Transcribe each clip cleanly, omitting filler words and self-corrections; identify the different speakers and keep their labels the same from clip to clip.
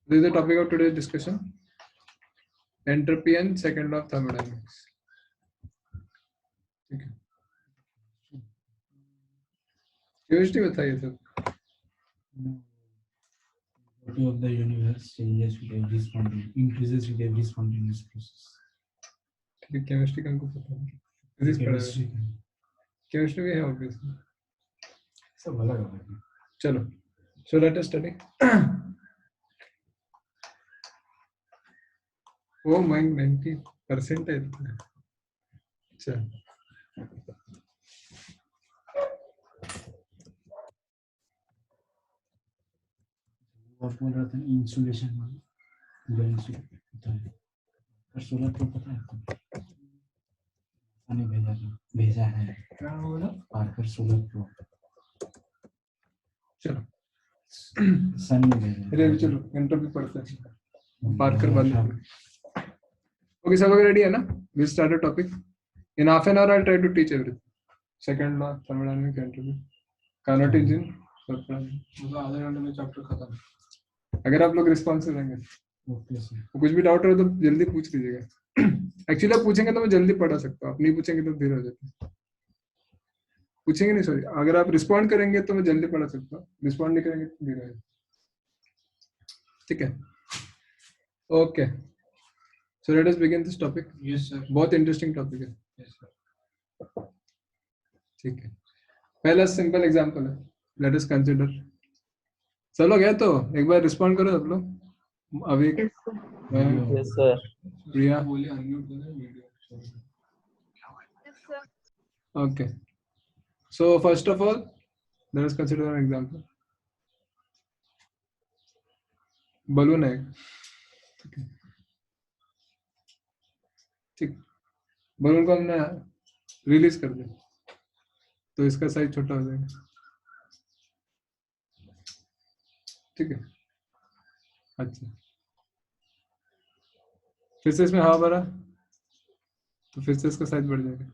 Speaker 1: This is the topic of today's discussion. Entropy and second law of thermodynamics. ठीक है. Chemistry बताइए sir.
Speaker 2: Property of the universe changes with every spontaneous, increases with every spontaneous process.
Speaker 1: ठीक है. Chemistry का हमको पता है. Physics पढ़ा है. Chemistry भी है obviously.
Speaker 2: सब अलग अलग है.
Speaker 1: चलो. So let us study. Oh my 90% है. अच्छा.
Speaker 2: और बोल रहा था इंसुलेशन वाला होता है. और सोलर को पता है आपको? मैंने भेजा है. क्या बोला? Parker solar pro.
Speaker 1: चलो.
Speaker 2: सन में भेजा.
Speaker 1: अरे चलो एंट्रोपी पढ़ते हैं. पार्कर वाले. Okay, सब लोग ready है ना? We'll start a topic. In half an hour, I'll try to teach everything. Second law, thermodynamic entropy, Carnot engine. मतलब आधे घंटे में चैप्टर खत्म. अगर आप लोग रिस्पॉन्सिव रहेंगे, तो कुछ भी डाउट हो तो जल्दी पूछ लीजिएगा. एक्चुअली आप पूछेंगे तो मैं जल्दी पढ़ा सकता हूँ. आप नहीं पूछेंगे तो देर हो जाती है. पूछेंगे नहीं, सॉरी. अगर आप रिस्पॉन्ड करेंगे तो मैं जल्दी पढ़ा सकता हूँ. रिस्पॉन्ड नहीं करेंगे तो देर हो जाएगी. ठीक है. Okay. So let us begin this topic.
Speaker 2: Yes sir.
Speaker 1: बहुत इंटरेस्टिंग टॉपिक है.
Speaker 2: Yes sir.
Speaker 1: ठीक है. पहला सिंपल एग्जांपल है. Let us consider. सब लोग है तो एक बार रिस्पॉन्ड करो सब लोग. अभी
Speaker 3: Yes sir.
Speaker 1: प्रिया.
Speaker 2: बोलिए अनम्यूट करें video.
Speaker 3: Yes sir.
Speaker 1: Okay. So first of all, let us consider an example. Balloon है. ठीक. बलून को हमने रिलीज कर दिया तो इसका साइज छोटा हो जाएगा. ठीक है. अच्छा. फिर से इसमें हवा भरा तो फिर से इसका साइज बढ़ जाएगा.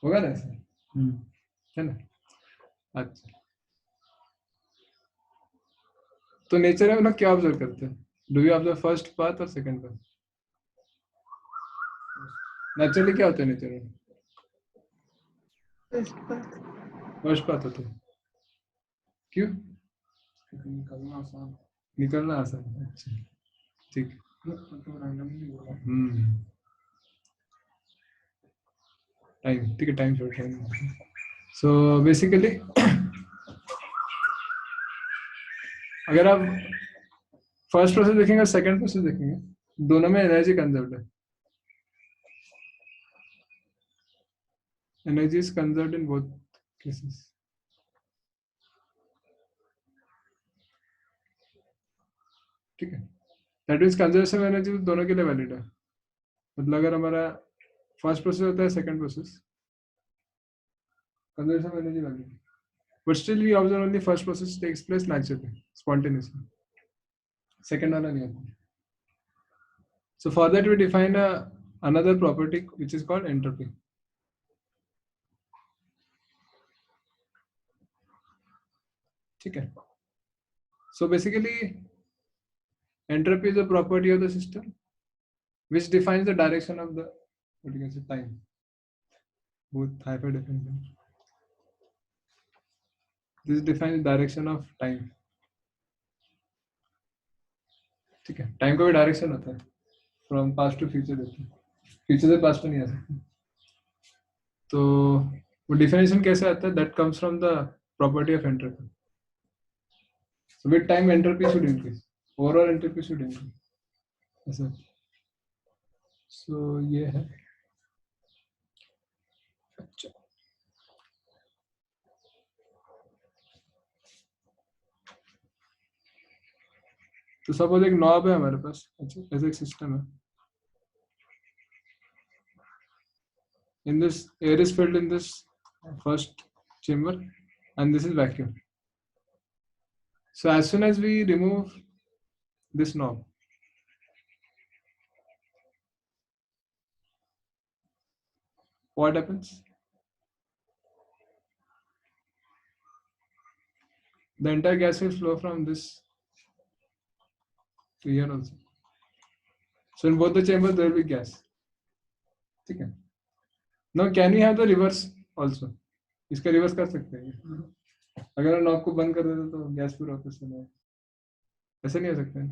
Speaker 1: होगा ना ऐसा? है ना? अच्छा. तो नेचर में हम लोग क्या ऑब्जर्व करते हैं? Do we observe first path और सेकंड पाथ? नेचुरली क्या होता है नेचर में? फर्स्ट पाथ होता है. क्यों? निकलना आसान. अच्छा. ठीक. टाइम. ठीक है. टाइम शॉर्ट है. सो बेसिकली अगर आप फर्स्ट प्रोसेस देखेंगे और सेकंड प्रोसेस देखेंगे, दोनों में एनर्जी कंजर्व्ड है. Energy is conserved in both cases. ठीक है. That means conservation of energy दोनों के लिए वैलिड है. मतलब अगर हमारा फर्स्ट प्रोसेस होता है second process, conservation of energy valid है. But still we observe only first process takes place naturally, spontaneously. Second वाला नहीं होता. So for that we define another property which is called entropy. ठीक है. So basically entropy is a property of the system which defines the direction of the, what you can say, time. Both hyper definition. This defines direction of time. ठीक है. Time का भी direction होता है. From past to future देते हैं. Future से past नहीं आ सकते. तो वो डिफिनेशन कैसे आता है? That comes from the property of entropy. So with time entropy should increase. Overall entropy should increase. ऐसा. सो ये है. अच्छा. तो सपोज एक नॉब है हमारे पास. अच्छा. ऐसा एक सिस्टम है. In this, air is filled in this first chamber and this is vacuum. So as soon as we remove this knob, what happens? The entire gas will flow from this to here also. So in both the chambers there will be gas. Okay. Now can we have the reverse also? इसका reverse कर सकते हैं. अगर knob को बंद कर देते तो गैस पूरा वापस चला जाए. ऐसे नहीं हो सकता है.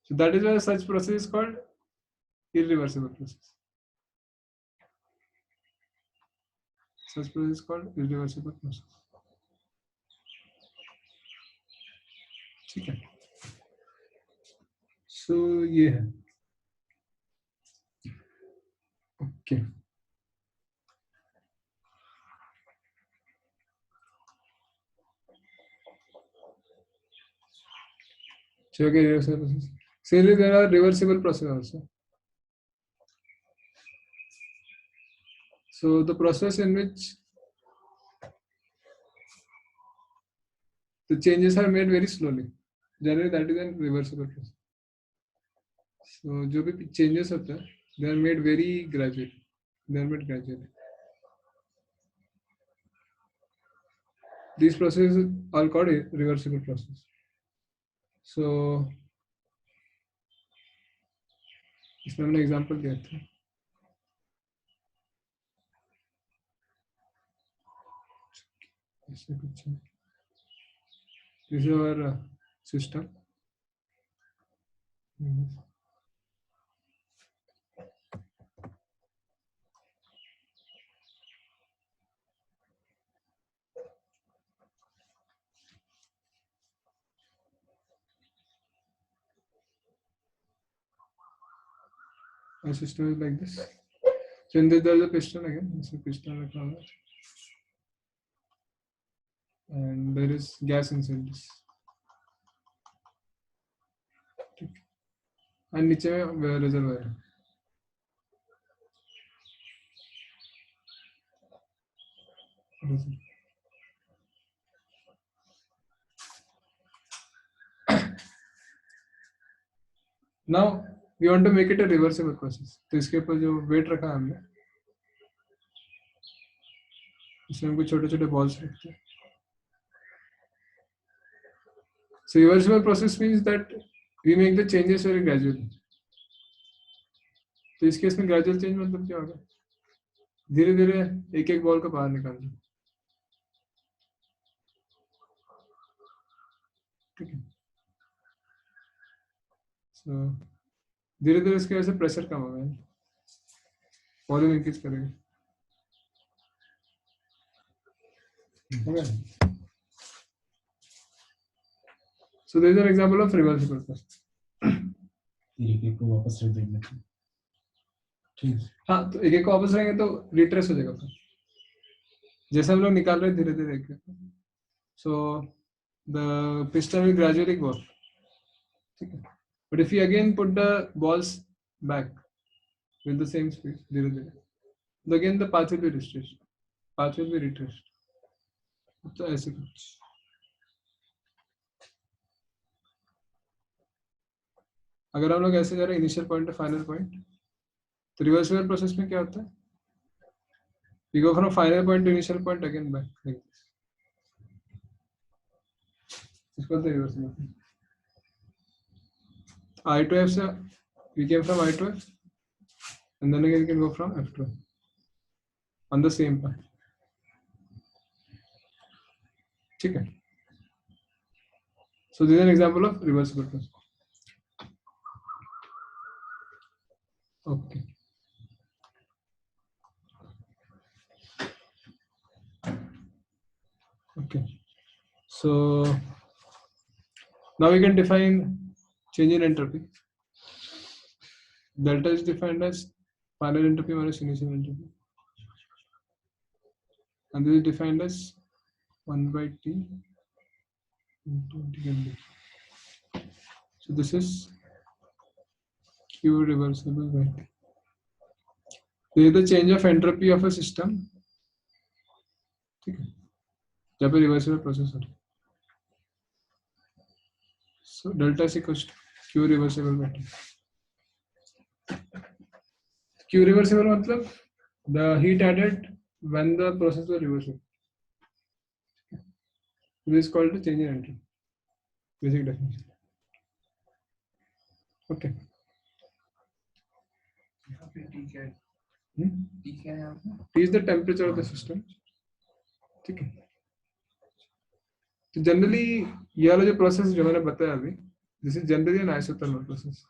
Speaker 1: So that is why such process is called irreversible process. Such process is called irreversible process. ठीक है. So ये है. Okay. So okay, reversible process. Similarly, there are reversible process also. So the process in which the changes are made very slowly, generally that is a reversible process. So जो भी changes होते हैं, they are made very gradually. They are made gradually. These processes are called reversible process. So इसमें हमने example दिया था. ऐसे कुछ है. This is our system. Our system is like this. So in this there is a piston again. This is a piston रखा हुआ है. And there is gas inside this. And नीचे में reservoir है. Now we want to make it a reversible process. तो इसके ऊपर जो weight रखा है हमने, इसमें हम कुछ छोटे-छोटे balls रखते हैं. So reversible process means that we make the changes very gradually. तो इस केस में gradual change मतलब क्या होगा? धीरे-धीरे एक-एक बॉल को बाहर निकालना. ठीक है. So धीरे-धीरे इसके वजह से प्रेशर कम होगा. वॉल्यूम इंक्रीज करेगा. Okay. So there is an example of reversible process.
Speaker 2: एक को वापस रख देंगे. ठीक.
Speaker 1: हाँ, तो एक-एक को वापस रखेंगे तो रिट्रेस हो जाएगा. जैसे हम लोग निकाल रहे हैं धीरे-धीरे एक. So the piston will gradually go up. ठीक है. But if you again put the balls back with the same speed, धीरे-धीरे, तो again the path will be retraced. Path will be retraced. तो ऐसे कुछ. अगर हम लोग ऐसे जा रहे हैं initial point two final point, तो रिवर्सिबल प्रोसेस में क्या होता है? We go from final point to initial point again back like this. इसको तो रिवर्सिबल. I to F से we came from I to F, and then again we can go from F to F on the same path. ठीक है. So this is an example of reversible process. Okay. Okay. So now we can define change in entropy. Delta is defined as final entropy minus initial entropy, and this is defined as 1 by T into dT. So this is Q reversible by T. This is the change of entropy of a system. ठीक है. जब भी reversible process हो. So delta is equals to Q reversible by T. Q reversible मतलब The heat added when the process was reversible. This is called the change in entropy. Basic definition. Okay. T is the temperature of the system. ठीक है. तो generally ये वाला जो process जो मैंने बताया अभी, this is generally N isothermal process.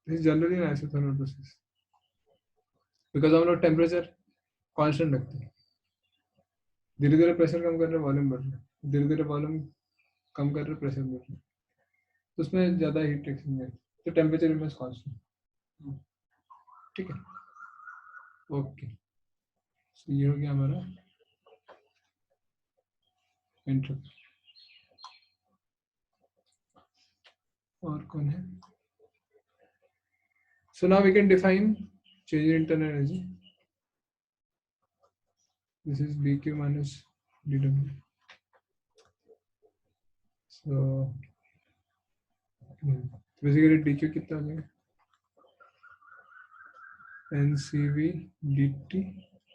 Speaker 1: This is generally N isothermal process because हम लोग टेम्परेचर कांस्टेंट रखते हैं. धीरे धीरे प्रेशर कम कर रहे हैं, वॉल्यूम बढ़ रहा है. धीरे धीरे वॉल्यूम कम कर रहे हैं, प्रेशर बढ़ रहा है. तो उसमें ज्यादा हीट एक्सचेंज है, तो टेम्परेचर रिमेंस कांस्टेंट. ठीक है. ओके. सो ये हो गया हमारा एंट्रोपी. और कौन है? So now we can define change in internal energy. This is dq minus dw. So basically dq कितना हो जाएगा? ncv dt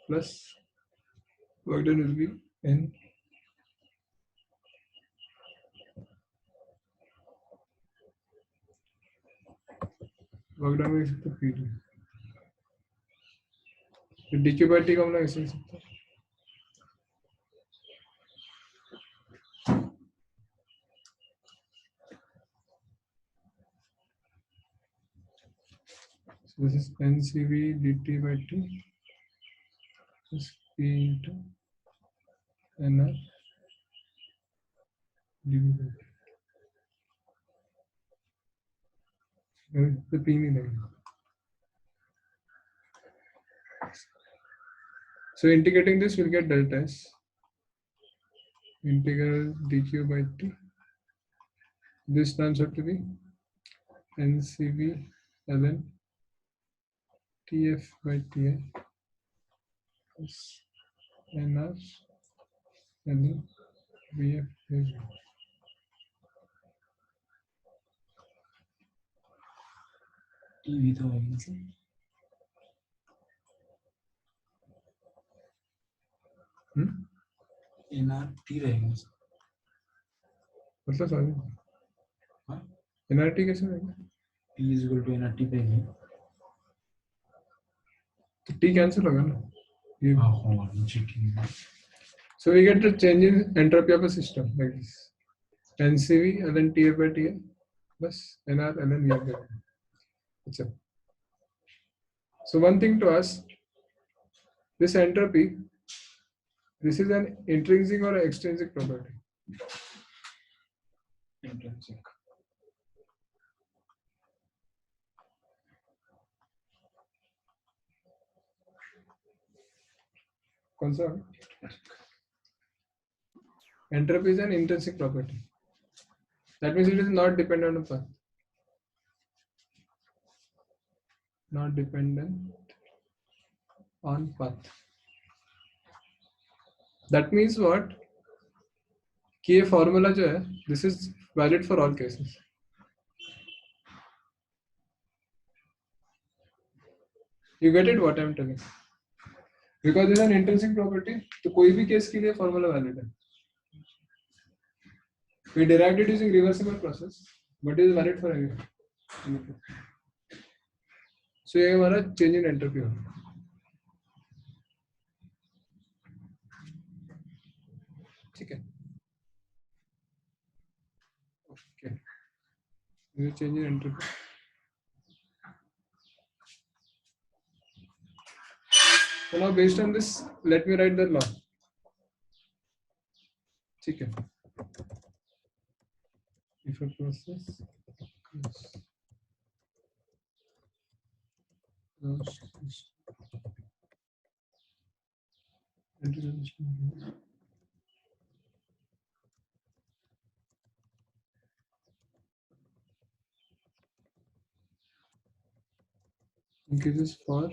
Speaker 1: plus work done will be n work done में सकते pd. तो dq by t को हम लोग ऐसे लिख सकते हैं. So this is ncv dt by t plus p into nr dv by t. तो p नहीं लगेगा. So integrating this, we'll get delta s integral dq by t. This turns out to be ncv ln tf by ti plus nr ln vf by v.
Speaker 2: TV तो होगा sir. NRT रहेगा sir.
Speaker 1: मतलब सारे
Speaker 2: हाँ,
Speaker 1: NRT कैसे रहेगा?
Speaker 2: P is equal to NRT पे है.
Speaker 1: तो टी कैंसिल होगा ना ये.
Speaker 2: हाँ हाँ नीचे की.
Speaker 1: So we get the change in entropy of a system like this. ncv ln tf by ti plus nr ln vf by v. Achha. So one thing to ask, this entropy, this is an intrinsic or extrinsic property?
Speaker 2: Intrinsic.
Speaker 1: कौन सा? Entropy is an intrinsic property. That means it is not dependent on path. Not dependent on path. That means what? कि ये formula जो है, this is valid for all cases. You get it? What I am telling? Because it is an intrinsic property, तो कोई भी case के लिए formula valid है. We derived it using reversible process, but it is valid for everything. So ये हमारा change in entropy होगा. ठीक है. Okay. This is change in entropy. So now based on this, let me write the law. ठीक है. If a process increases for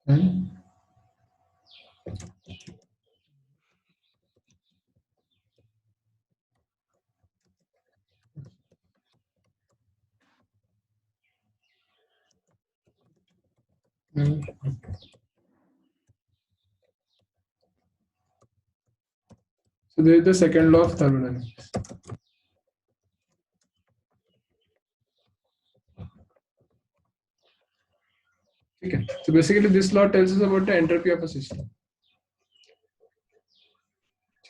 Speaker 1: and So there is the second law of thermodynamics. Okay. So basically this law tells us about the entropy of a system.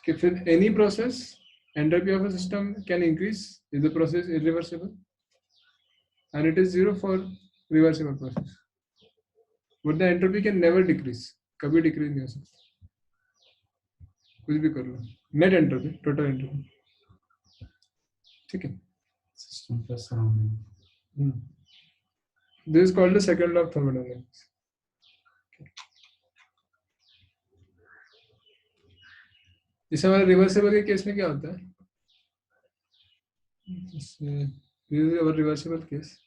Speaker 1: If in any process, entropy of a system can increase if the process is irreversible, and it is zero for reversible process. But the entropy can never decrease. कभी decrease नहीं हो सकता. कुछ भी कर लो. Net entropy, total entropy. ठीक है.
Speaker 2: System plus surrounding.
Speaker 1: This is called the second law of thermodynamics. इस हमारे रिवर्सिबल के केस में क्या होता है? रिवर्सिबल केस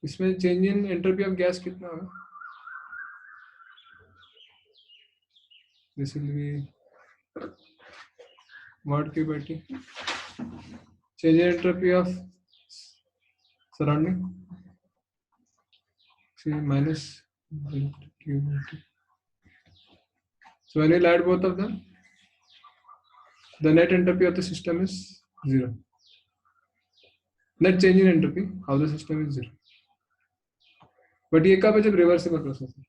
Speaker 1: इसमें change in entropy of gas कितना होगा? This will be mod Q by T. Change in entropy of surrounding minus q by t. So when we add both of them, the net entropy of the system is 0. Net change in entropy of the system is 0. But ये कब है जब reversible process है?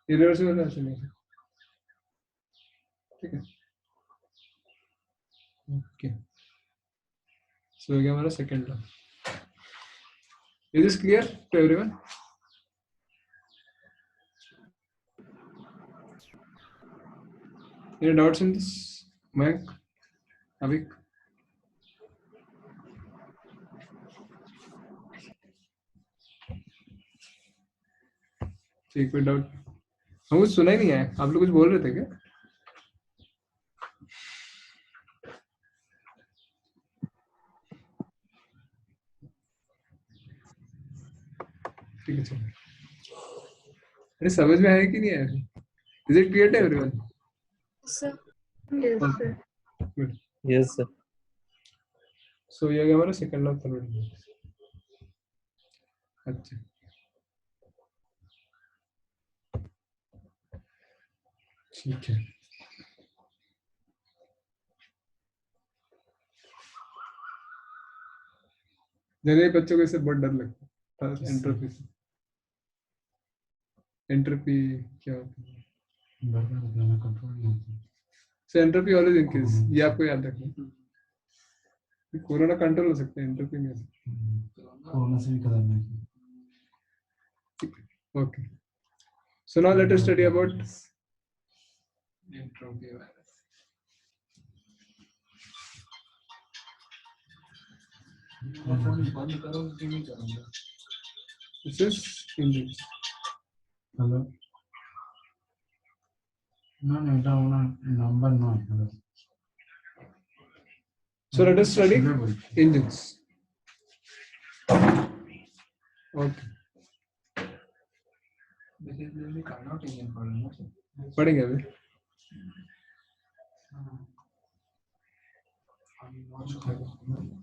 Speaker 1: Irreversible ऐसे नहीं है. ठीक है. Okay. So ये हमारा second law. Is this clear to everyone? Any doubts in this? Mayank? Avik? ठीक, कोई डाउट? हम कुछ सुना ही नहीं है. आप लोग कुछ बोल रहे थे क्या? ठीक है चलो. अरे समझ में आया कि नहीं आया? Is it clear to everyone?
Speaker 3: Sir. Yes, sir.
Speaker 1: Good.
Speaker 3: Yes, sir.
Speaker 1: So ये हमारा सेकंड लॉ ऑफ थर्मोडायनामिक्स. अच्छा. ठीक है. मेरे बच्चों को इससे बहुत डर लगता है एंट्रोपी से. एंट्रोपी क्या होता है?
Speaker 2: कंट्रोल नहीं होती.
Speaker 1: So entropy always increase. ये आपको याद रखना. कोरोना कंट्रोल हो सकता है, एंट्रोपी नहीं हो सकता.
Speaker 2: कोरोना से भी खतरनाक है.
Speaker 1: Okay. So now let us study about entropy virus. This is engines.
Speaker 2: Hello. No, এটা ওনার নাম্বার নয়. Hello.
Speaker 1: So let us study engines. Okay. पढ़ेंगे अभी.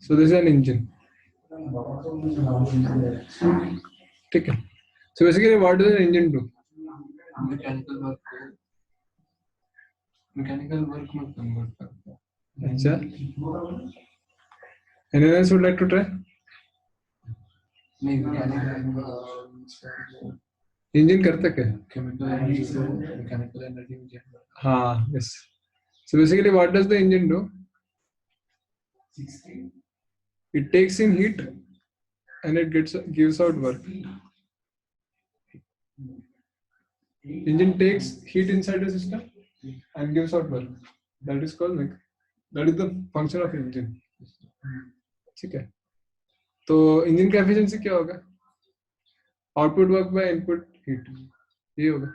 Speaker 1: So this is an engine. ठीक है. So basically what does an engine do? Mechanical work में convert करता है. अच्छा. Anyone else would like to try? नहीं, इंजन करता क्या? Chemical energy से mechanical energy में change. हाँ, yes. So basically what does the engine do? It takes in heat and it gives out work. Engine takes heat inside the system and gives out work. That is called that is the function of engine. ठीक है. तो engine का efficiency क्या होगा? Output work by input heat. ये होगा.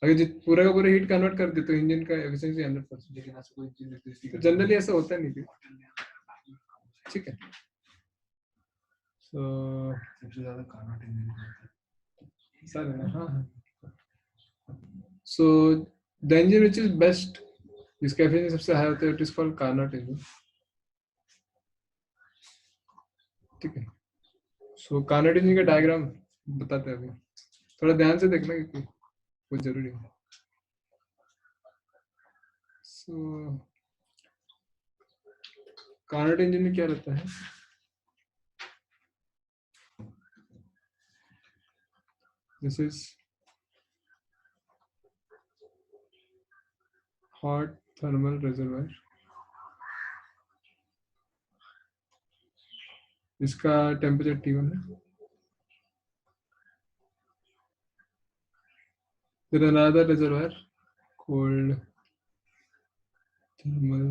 Speaker 1: अगर पूरा का पूरा हीट कन्वर्ट कर दे तो इंजन का एफिशिएंसी 100%. लेकिन ऐसा कोई चीज जनरली ऐसा होता नहीं है. ठीक है. So सबसे ज्यादा कार्नोट इंजन सर है. हाँ. So the engine which is best, जिसका एफिशिएंसी सबसे हाई होता है, it is called Carnot engine. ठीक है. So कार्नोट इंजन का डायग्राम बताते हैं अभी. थोड़ा ध्यान से देखना क्योंकि बहुत जरूरी है. So कार्नोट इंजन में क्या रहता है? This is hot thermal reservoir. इसका टेम्परेचर T1 है. There is another reservoir called thermal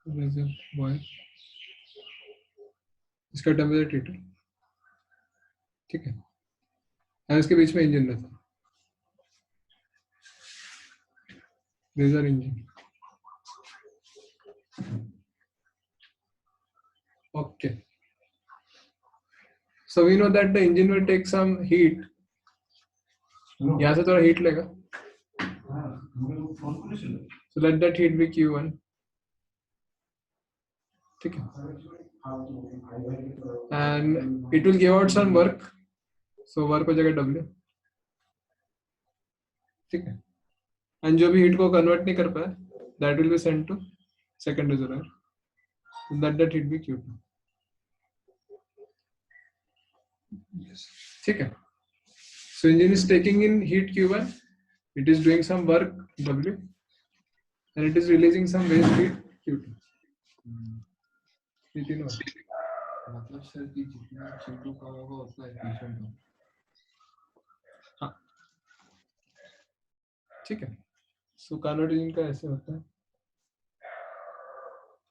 Speaker 1: reservoir. इसका टेम्परेचर T2. ठीक है. और इसके बीच में इंजन रहता है. These are engine. Okay. So we know that the engine will take some heat. यहाँ से थोड़ा heat लेगा. So let that heat be Q1. ठीक है. And it will give out some work. So work हो जाएगा W. ठीक है. And जो भी heat को convert नहीं कर पाया, that will be sent to second reservoir. So let that heat be Q2. ठीक है. So engine is taking in heat Q1, it is doing some work W, and it is releasing some waste heat Q2. ये तीनों है.
Speaker 4: मतलब sir कि जितना CO2 कम होगा उतना एफिशिएंट होगा.
Speaker 1: हाँ. ठीक है. So कार्नोट इंजन का ऐसे होता है.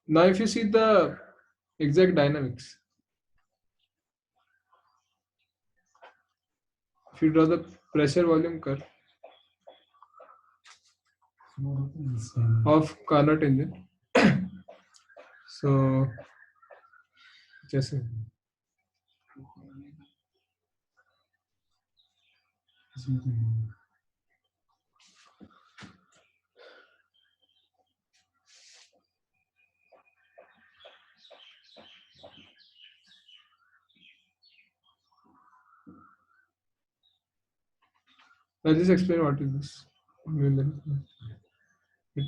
Speaker 1: Now if you see the exact dynamics, if you draw the pressure volume curve of Carnot engine, so जैसे I'll just explain what is this. It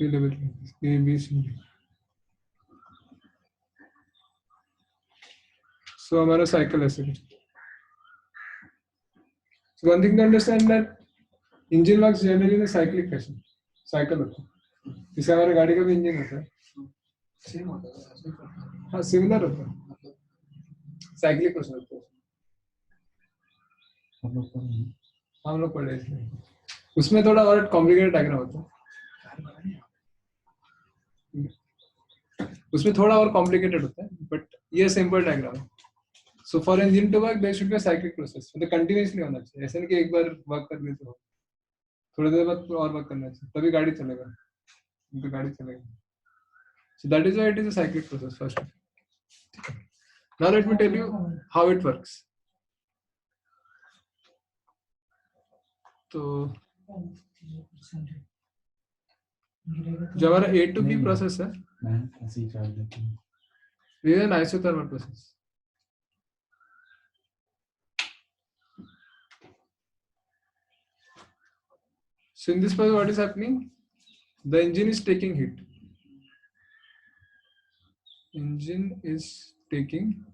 Speaker 1: will label A, B, C, D. So हमारा cycle ऐसे कुछ. So one thing to understand that engine works generally in a cyclic fashion. Cycle होता है. जैसे हमारे गाड़ी का भी इंजन होता है.
Speaker 4: सेम होता है ऐसे ही करता है.
Speaker 1: हाँ similar होता है.
Speaker 4: मतलब
Speaker 1: Cyclic प्रोसेस होता है. हम लोग पढ़े इसमें. उसमें थोड़ा और कॉम्प्लिकेटेड डायग्राम होता है. उसमें थोड़ा और कॉम्प्लिकेटेड होता है, बट ये सिंपल डायग्राम है. So for engine to work there should be a cyclic process. मतलब कंटीन्यूअसली होना चाहिए. ऐसा नहीं कि एक बार वर्क कर लेते हो, थोड़ी देर बाद और वर्क करना चाहिए, तभी गाड़ी चलेगा. तो गाड़ी चलेगा. So that is why it is a cyclic process first. Now let me tell you how it works. तो जो हमारा A to B प्रोसेस है,
Speaker 2: मैं ऐसे ही चार्ज देता हूँ.
Speaker 1: ये है isothermal process. So in this process, what is happening? The engine is taking heat. Engine is taking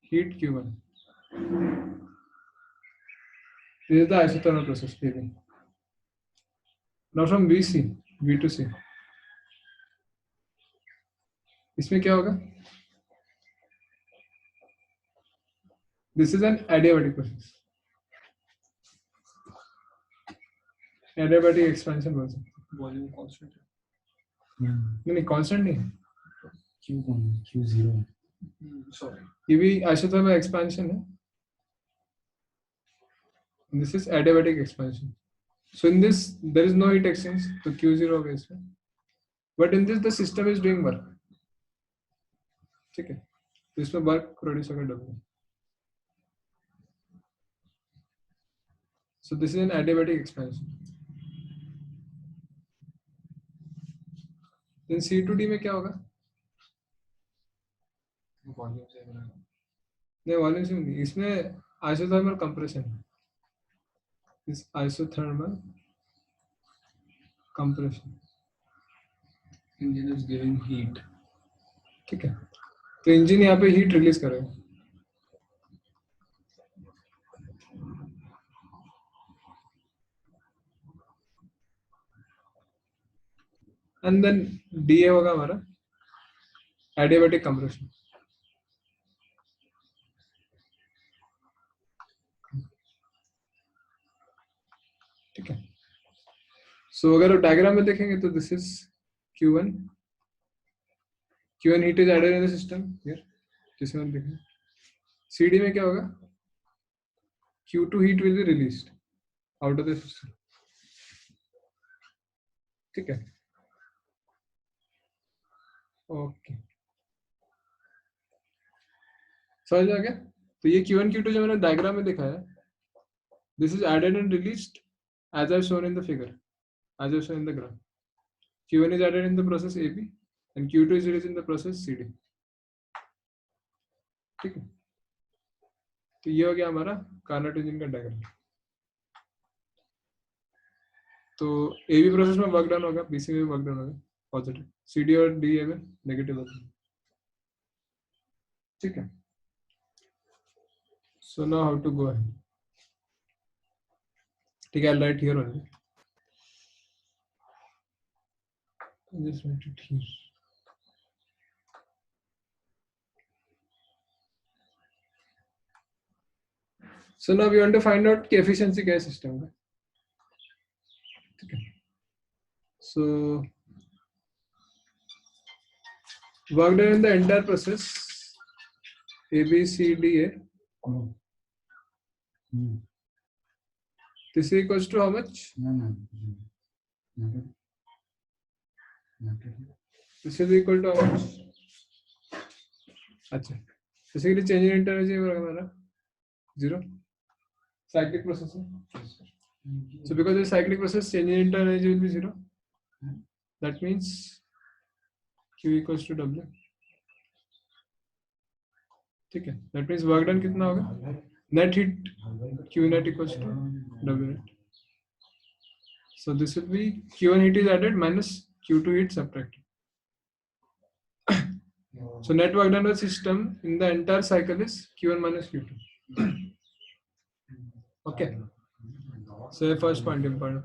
Speaker 1: heat Q1. This is the isothermal process. Now from B to C. इसमें क्या होगा? This is an adiabatic process. Adiabatic expansion process.
Speaker 4: Volume constant है.
Speaker 1: नहीं constant नहीं.
Speaker 2: Q0
Speaker 4: sorry.
Speaker 1: ये भी isothermal expansion है. This is adiabatic expansion. So in this there is no heat exchange, so Q0 base में. But in this the system is doing work. ठीक है. तो इसमें work produce होगा W. So this is an adiabatic expansion. Then C to D में क्या होगा?
Speaker 4: Volume से बना.
Speaker 1: नहीं वॉल्यूम स्विंग नहीं, इसमें आइसोथर्मल कंप्रेशन है, इस isothermal compression,
Speaker 4: Engine is giving heat.
Speaker 1: ठीक है। तो इंजन यहाँ पे हीट रिलीज करेगा, एंड देन डीए होगा हमारा एडियाबैटिक कंप्रेशन। ठीक है। सो अगर डायग्राम में देखेंगे तो this is Q1 heat is added in the system here, जिसमें हम देखें CD में क्या होगा, Q2 heat will be released out of the system. ठीक है, ओके समझ आ गया। तो ये Q1 Q2 जो मैंने डायग्राम में दिखाया है, this is added and released as I've shown in the figure, as I've shown in the graph. Q1 is added in the process AB and Q2 is released in the process CD. ठीक है, तो ये हो गया हमारा Carnot engine का diagram. तो AB process में वर्क डन होगा, BC में वर्क डन होगा पॉजिटिव, CD और DA में नेगेटिव होगा। ठीक है, so now how to go ahead. ठीक है, I'll write here only. Just write it here. So now we want to find out कि efficiency क्या है सिस्टम का। ठीक है, so work done in the entire process ABCDA, this is equals to how much? This is equal to how much? अच्छा, basically change in internal energy होगा हमारा 0, cyclic process है। So because it's cyclic process, change in internal energy will be 0. That means Q equals to W. ठीक है, that means work done कितना होगा, net heat Q net equals to W net. So this will be Q1 heat is added minus Q2 heat subtracted. So net work done by system in the entire cycle is Q1 minus Q2. Okay. So first point important.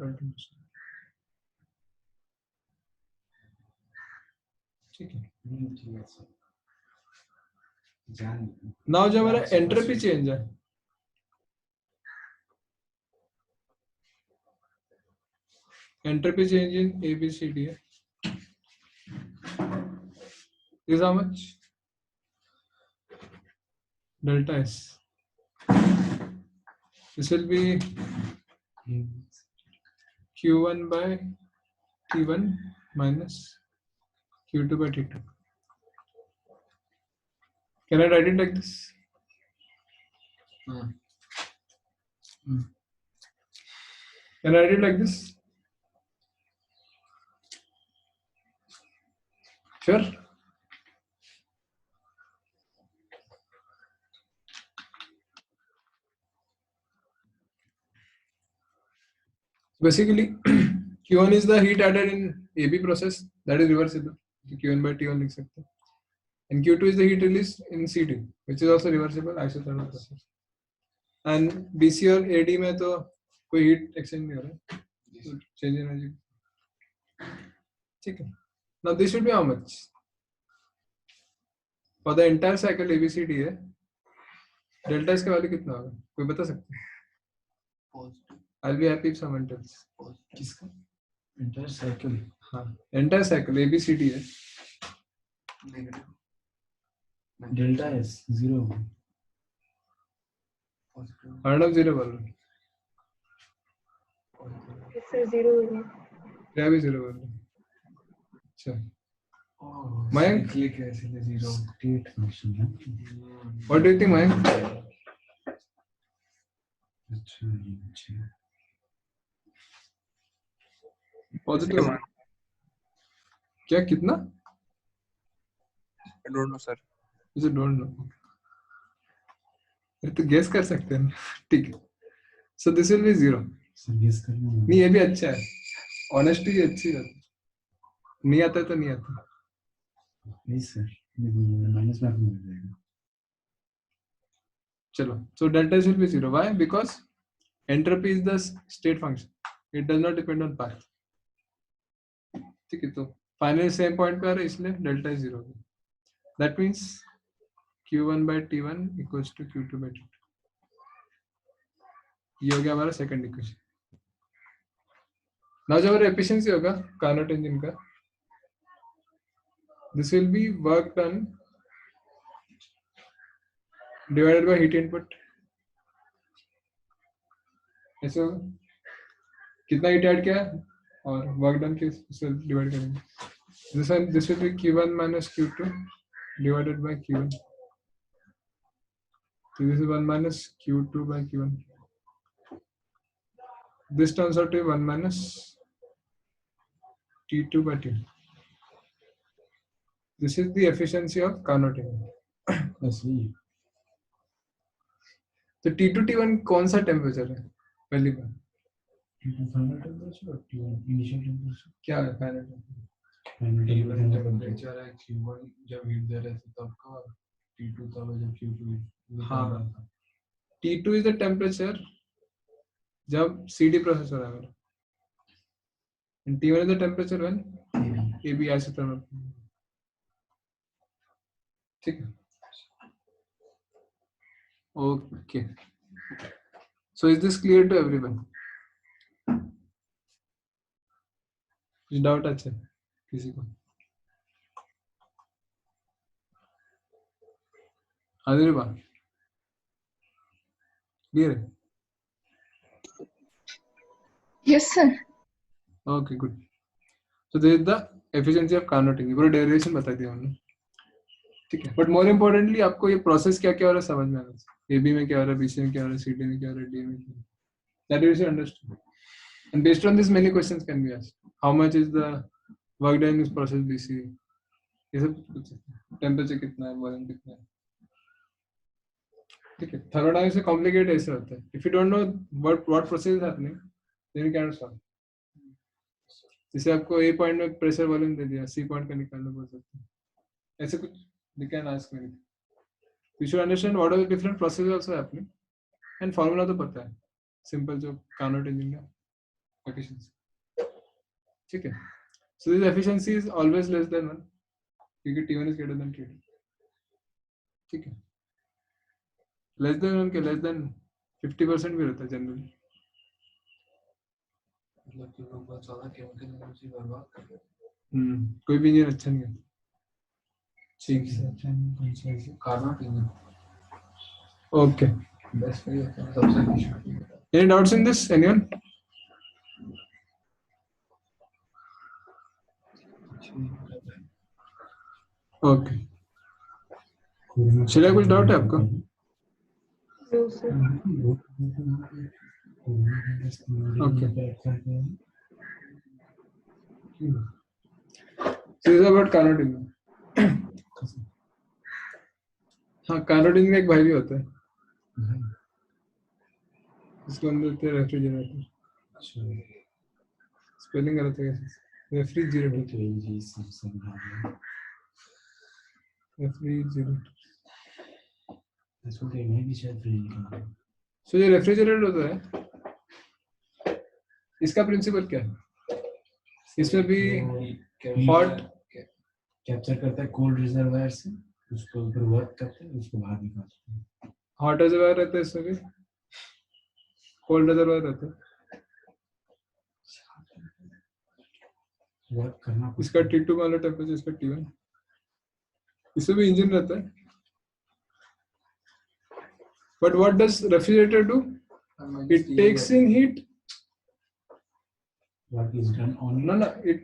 Speaker 1: ठीक है, now जो हमारा entropy change है, entropy change in ABCD है, is how much? Delta S. This will be Q1 by T1 minus Q2 by T2. Can I write it like this? Can I write it like this? Sure. Basically, Q1 is the heat added in AB process, that is reversible. Q1 by T1 लिख सकते हैं. And Q2 is the heat released in CD, which is also reversible isothermal process. And BC और AD में तो कोई heat exchange नहीं हो रहा है, change in energy. ठीक है. Now this should be how much? For the entire cycle ABCD है, delta S का वैल्यू कितना होगा, कोई बता सकते हैं?
Speaker 4: Positive.
Speaker 1: I'll be happy if someone tells.
Speaker 2: किसका? Entire cycle.
Speaker 1: हाँ, entire cycle ABCD है.
Speaker 4: Negative.
Speaker 2: Delta S 0.
Speaker 4: Positive.
Speaker 1: हर 0 बोल रहा हूँ,
Speaker 3: इससे 0 होगा।
Speaker 1: क्या भी 0 बोल रहा हूँ. अच्छा,
Speaker 4: Oh,
Speaker 1: Mayank?
Speaker 4: cyclic है इसलिए 0.
Speaker 2: State function है.
Speaker 1: what do you think, Mayank?
Speaker 2: अच्छा.
Speaker 1: Positive. क्या कितना?
Speaker 5: I don't know, sir.
Speaker 1: You don't know. तो गेस कर सकते हैं, ठीक है। So this will be 0।
Speaker 2: Sir guess करना
Speaker 1: नहीं ये भी अच्छा है, ऑनेस्टी भी अच्छी है, नहीं आता है तो नहीं आता।
Speaker 2: प्लीज सर, माइनस में मिल जाएगा।
Speaker 1: चलो, so delta S will be 0. Why? Because entropy is the state function. It does not depend on path. ठीक है, तो फाइनली सेम पॉइंट पे आ रहा है, इसलिए delta is 0। That means q1 by t1 equals to q2 by t2। ये हो गया हमारा सेकंड इक्वेशन। नाउ जो हमारा एफिशिएंसी होगा कार्नोट इंजन का, this will B work done divided by heat input. ऐसे होगा, कितना हीट ऐड किया और वर्क डन के उससे डिवाइड करेंगे। This will B q1 minus q2 divided by q1। So this is 1 minus q2 by q1। This turns out to be 1 minus t2 by t2। This is the efficiency of Carnot engine।
Speaker 2: बस यही
Speaker 1: तो T2 T1 कौन सा temperature है पहली बार?
Speaker 2: Final temperature और initial temperature.
Speaker 1: क्या है फाइनल टेम्परेचर?
Speaker 2: फाइनल
Speaker 4: टेम्परेचर है Q1 जब हीट दे रहे थे तब का, T2 तब है जब Q2
Speaker 1: हाँ, T2 is the temperature जब CD प्रोसेस हो रहा है, and T1 is the temperature when AB isothermal। ठीक है, okay. So is this clear to everyone? कुछ डाउट अच्छा किसी को? आदिल बा क्लियर है?
Speaker 3: Yes, sir.
Speaker 1: Okay, good. So this is the efficiency of Carnot engine। पूरा डेरिवेशन बता दिया हमने, ठीक है। बट मोर इम्पोर्टेंटली आपको ये प्रोसेस क्या क्या हो रहा है समझ में आना चाहिए। AB में क्या हो रहा है, BC में क्या हो रहा है, CD में क्या हो रहा है, D में क्या हो रहा है। That you should understand. And based on this, many questions can be asked. How much is the work done in this process BC? ये सब पूछ सकते हैं। टेम्परेचर कितना है, वॉल्यूम कितना है, ठीक है। थर्मोडायनामिक्स से कॉम्प्लिकेट ऐसे होता है। If you don't know what process is happening, then you cannot solve। जैसे आपको A पॉइंट में प्रेशर वॉल्यूम दे दिया, C पॉइंट का निकालना बोल सकते हैं, ऐसे कुछ they can ask me। You should understand what are the different processes also happening, and formula तो पता है, सिंपल जो कार्नोट इंजन का efficiency, ठीक है। So this efficiency is always less than 1 क्योंकि T1 is greater than T2, ठीक है। लेस देन 1 के लेस देन 50% भी रहता है जनरली।
Speaker 4: मतलब कि लोग बहुत ज्यादा केमिकल एनर्जी बर्बाद कर रहे हैं।
Speaker 1: कोई भी इंजन अच्छा नहीं है, ठीक है।
Speaker 2: अच्छा नहीं कौन सा है?
Speaker 4: कार्नोट इंजन
Speaker 1: ओके,
Speaker 4: बेस्ट वही होता है, सबसे efficient।
Speaker 1: Any doubts in this anyone? Okay, चलिए कुछ डाउट है आपको?
Speaker 3: No, sir.
Speaker 1: Okay. So this is about Carnot engine। हाँ, कार्नोट इंजन का एक भाई भी होता है, इसको हम बोलते हैं रेफ्रिजरेटर। स्पेलिंग गलत है, रेफ्रिजरेटर, रेफ्रिजरेटर। सो ये रेफ्रिजरेटर होता है, इसका प्रिंसिपल क्या है? इसमें भी हॉट
Speaker 2: कैप्चर करता है कोल्ड रिजर्वायर से, उसको ऊपर वर्क करते हैं, उसको बाहर निकालते हैं।
Speaker 1: हॉट रिजर्वायर रहता है, इसमें भी कोल्ड रिजर्वायर रहता है।
Speaker 2: वर्क करना
Speaker 1: इसका T2 वाला टेम्परेचर, इसका T1। इसमें भी इंजन रहता है। But what does refrigerator do? It takes in heat।
Speaker 2: What is done on
Speaker 1: No, it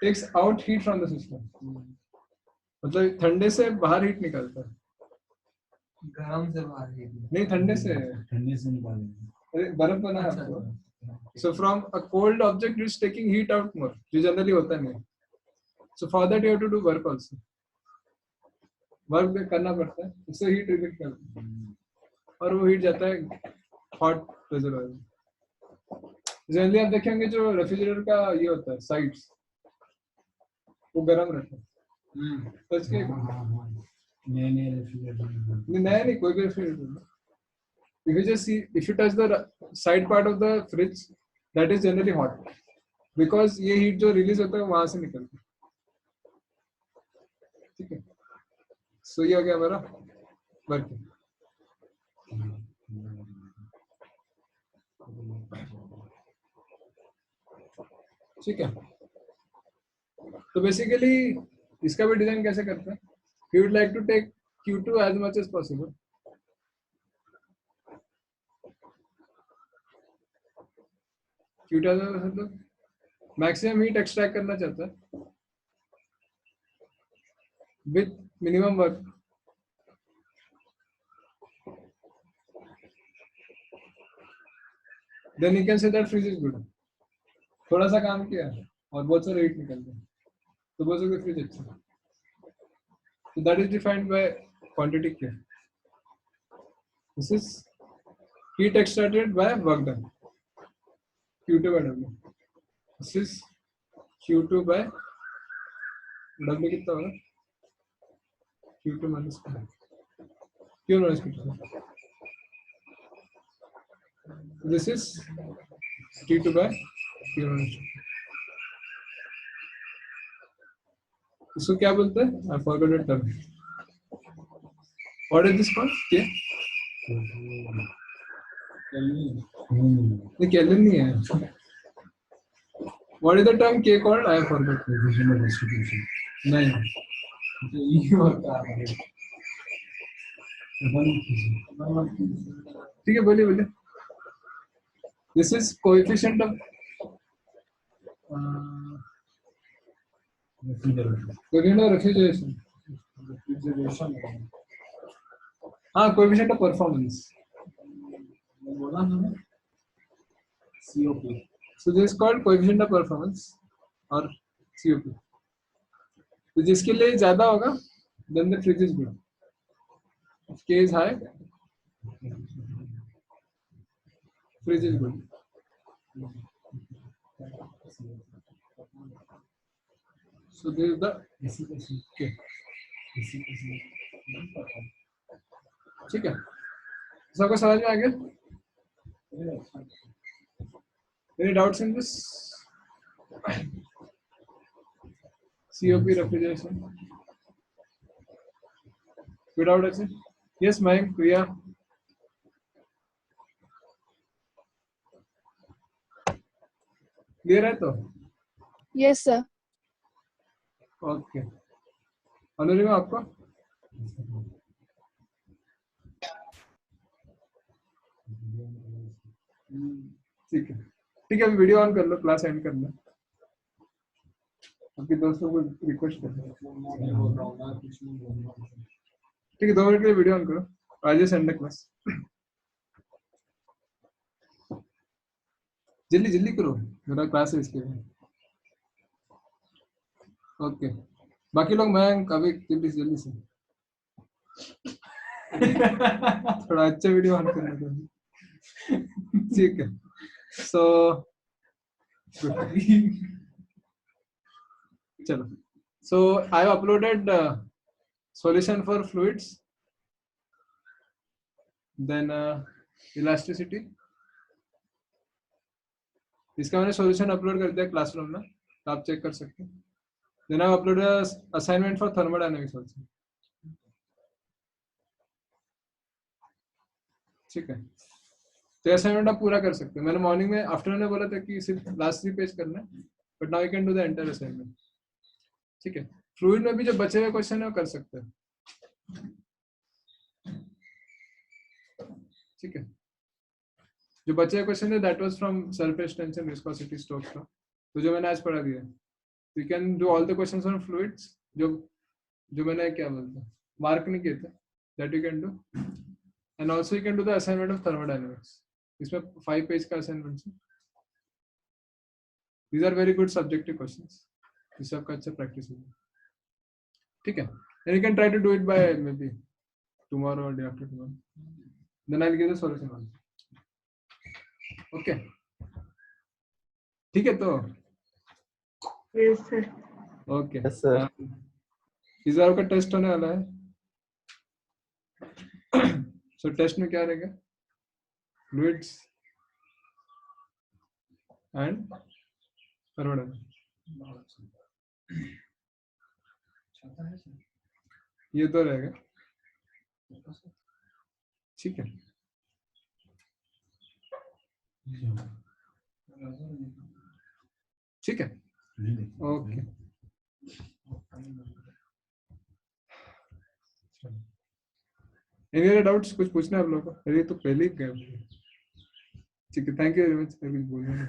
Speaker 1: takes out heat from the system। मतलब ठंडे से बाहर हीट निकालता है।
Speaker 4: गरम से बाहर हीट
Speaker 1: नहीं, ठंडे से
Speaker 2: निकालेंगे।
Speaker 1: अरे बर्फ बना है आपको। So from a cold object it's taking heat out more, जो जनरली होता नहीं है। So for that you have to do work also। Work करना पड़ता है, उससे हीट रिजेक्ट करता है और वो हीट जाता है हॉट रिजर्वायर में। जनरली आप देखेंगे जो रेफ्रिजरेटर का ये होता है साइड्स, वो गर्म रहता है। सच के
Speaker 2: नए नए रेफ्रिजरेटर
Speaker 1: नया नहीं, कोई भी refrigerator. If you just see, if you touch the side part of the fridge, that is generally hot, because ये heat जो release होता है वहां से निकलती है। ठीक है, so ये हो गया हमारा वर्किंग। ठीक है, तो बेसिकली इसका भी डिजाइन कैसे करते हैं? We would like to take Q2 as much as possible. Q2 मतलब मैक्सिमम हीट एक्सट्रैक्ट करना चाहता है with minimum work. Then you can say that fridge is good. थोड़ा सा काम किया और बहुत सारा हीट निकल गया तो बोल सकते फ्रिज अच्छा है। So that is defined by quantity Q. This is heat extracted by work done. Q2 by W. This is Q2 by W कितना होगा? Q2 minus Q. Q minus Q2. This is T2 by Q minus Q. इसको क्या बोलते हैं? I forgot the term. What is this called? K? ये kelvin नहीं है। What is the term K called? I forgot.
Speaker 2: coefficient of distribution
Speaker 1: नहीं,
Speaker 4: ये होता है
Speaker 1: ठीक है, बोलिए बोलिए। This is coefficient of refrigeration.
Speaker 4: Refrigeration
Speaker 1: हाँ, coefficient of performance.
Speaker 4: बोला ना COP
Speaker 1: So this is called coefficient of performance और COP. तो जिसके लिए ज्यादा होगा, then the fridge is good. If K is high, fridge is good. So this is the K. ठीक है, सबको समझ में आ गया? Any doubts in this? COP refrigeration. Without it? Yes, Mayank, Priya. Clear है तो?
Speaker 3: Yes, sir.
Speaker 1: ओके, अनुरिमा आपको? ठीक है, ठीक है, अभी वीडियो ऑन कर लो, क्लास एंड कर लो। आपके दोस्तों को रिक्वेस्ट कर लो।
Speaker 4: नहीं बोल रहा हूँ ना, कुछ नहीं बोल रहा हूँ।
Speaker 1: ठीक है, 2 मिनट के लिए वीडियो ऑन करो। आज सेंड द क्लास, जल्दी जल्दी करो, मेरा क्लास है इसके लिए। ओके, बाकी लोग मैं कभी जल्दी से थोड़ा अच्छा वीडियो ऑन करना था। ठीक है, सो चलो, so I have uploaded solution for fluids, then elasticity. इसका मैंने सॉल्यूशन अपलोड कर दिया क्लासरूम में, तो आप चेक कर सकते हैं। Then I upload assignment for thermodynamics also. ठीक है, तो असाइनमेंट आप पूरा कर सकते हैं। मैंने मॉर्निंग में, आफ्टरनून में बोला था कि सिर्फ लास्ट 3 पेज करना है, but now you can do the entire assignment. ठीक है, फ्लूइड में भी जो बचे हुए क्वेश्चन है वो कर सकते हैं। ठीक है, जो बचे हुए क्वेश्चन है that was from surface tension, viscosity, Stokes law, तो जो मैंने आज पढ़ा दिया है। You can do all the questions on fluids, जो मैंने क्या बोलते हैं मार्क नहीं किए थे, that you can do. And also you can do the assignment of thermodynamics. इसमें 5 पेज का असाइनमेंट है। These are very good subjective questions, इससे आपका अच्छा प्रैक्टिस होगा। ठीक है। And you can try to do it by maybe tomorrow or day after tomorrow. Then I'll give the solution also. Okay. ठीक है तो.
Speaker 3: Yes, sir.
Speaker 1: Okay.
Speaker 5: Yes, sir.
Speaker 1: इस बार का टेस्ट होने वाला है. So टेस्ट में क्या रहेगा? Fluids and thermodynamics. ये तो रहेगा. ठीक है. ठीक है. ओके. Any other doubts? कुछ पूछना है आप लोगों को? अरे तो पहले ही गए. ठीक है. Thank you very much. कुछ बोलना है.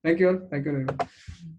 Speaker 1: Thank you all. Thank you very much.